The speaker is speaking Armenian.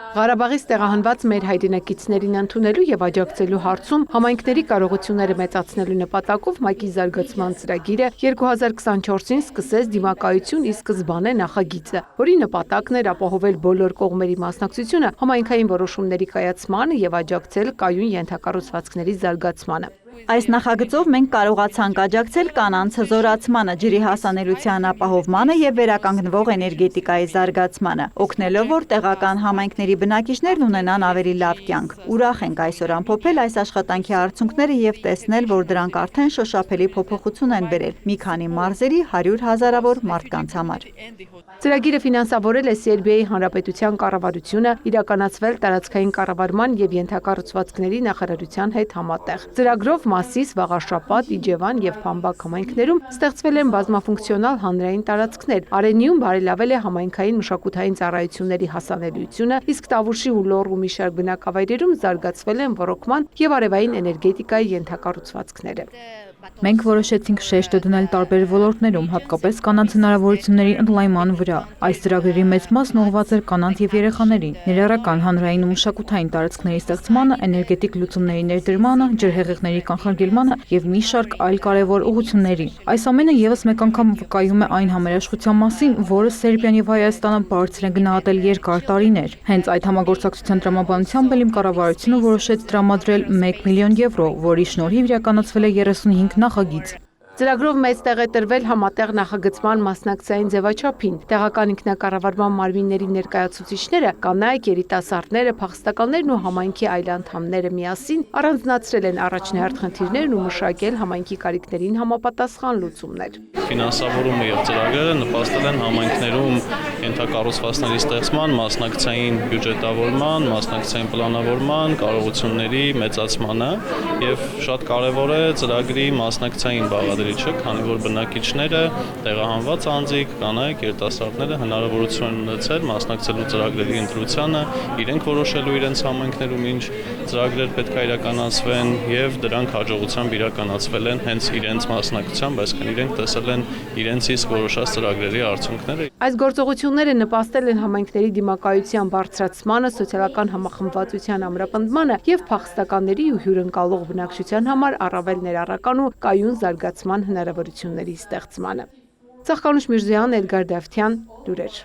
Ղարաբաղից տեղահանված մեր հայրենակիցներին ընդունելու եւ աջակցելու հարցում համայնքների կարողությունները մեծացնելու նպատակով ՄԱԿ-ի զարգացման ծրագիրը 2024-ին սկսեց դիմակայություն ի սկզբանե նախագիծը, որի նպատակն էր ապահովել բոլոր կողմերի մասնակցությունը համայնքային որոշումների կայացմանը եւ աջակցել կայուն ենթակառուցվածքների զարգացմանը։ Այս նախագծով մենք կարողացանք աջակցել կանանց հզորացմանը, ջրի հասանելիության ապահովմանը եւ վերականգնվող էներգետիկայի զարգացմանը, օգնելով որ տեղական համայնքների բնակիչներն ունենան ավելի լավ կյանք։ Ուրախ ենք այսօր ամփոփել այս աշխատանքի արդյունքները եւ տեսնել, որ դրանք արդեն շոշափելի փոփոխություն են բերել մի քանի մարզերի 100 հազարավոր մարդկանց համար։ Ծրագիրը ֆինանսավորել է Սերբիայի Հանրապետության կառավարությունը, իրականացվել տարածքային կառավարման եւ ենթակառուցվածքների նախարարության հետ համատեղ։ Ծրագրով Մասիս, Վաղաշապատ, Իջևան եւ Փամբակ համայնքներում ստեղծվել են բազմաֆունկցիոնալ հանրային տարածքներ։ Արենիում բարելավել է համայնքային մշակութային ծառայությունների հասանելիությունը, իսկ Տավուշի ու Լոռու մի շարք բնակավայրերում զարգացվել են ոռոգման եւ արևային էներգետիկայի ենթակառուցվածքները։ Մենք որոշեցինք շեշտը դնել տարբեր ոլորտներում, հատկապես կանանց հնարավորությունների ընդլայնման վրա։ Այս ծրագրի մեծ մասն ուղղված էր կանանց եւ երեխաներին, ներառական հանրային ու մշակութային տարածքների ստեղծմանը, էներգետիկ լուծումների ներդրմանը, ջրհեղեղների կանխարգելմանը եւ մի շարք այլ կարեւոր ուղղությունների։ Այս ամենը եւս մեկ անգամ վկայում է այն համերաշխության մասին, որը Սերբիան եւ Հայաստանը բարձր են գնահատել երկար տարիներ։ Հենց այդ համագործակցության տրամաբանությամբ էլ իմ կառավարությունը որոշեց տրամադրել 1 միլիոն եվրո, որի շնորհիվ իրականացվել է 35 նախագիծ։ Ծրագրով մեծ տեղ է տրվել համատեղ նախագծման մասնակցային ձևաչափին։ Տեղական ինքնակառավարման մարմինների ներկայացուցիչները, կանայք, երիտասարդները, փախստականներն ու համայնքի այլ անդամները միասին առանձնացրել են առաջնահերթ խնդիրներն ու մշակել համայնքի կարիքներին համապատասխան լուծումներ։ Ֆինանսավորումը եւ ծրագրերը նպաստել են համայնքներում ենթակառուցվածքների ստեղծման, մասնակցային բյուջետավորման, մասնակցային պլանավորման, կարողությունների մեծացմանը եւ շատ կարեւոր է ծրագրի մասնակցային բաղադրիչը, քանի որ բնակիչները, տեղահանված անձիկ, կանայք, երիտասարդները հնարավորություն են ունեցել մասնակցելու ծրագրերի ընտրությանը, իրենք որոշելու իրենց համայնքներում ինչ ծրագրեր պետք է իրականացվեն եւ դրանք հաջողությամբ իրականացվել են հենց իրենց մասնակցությամբ, այսինքն իրենք տեսել են իրենց իսկ որոշած ծրագրերի արդյունքները։ Այս գործողությունները նպաստել են համայնքների դիմակայության բարձրացմանը, սոցիալական համախմբվածության ամրապնդմանը եւ փախստականների ու հյուրընկալող բնակչության համար առավել ներառական ու կայուն զարգացման հնարավորությունների ստեղծմանը։ Ծաղկանուշ Միրզոյան, Էդգար Դավթյան, լուրեր։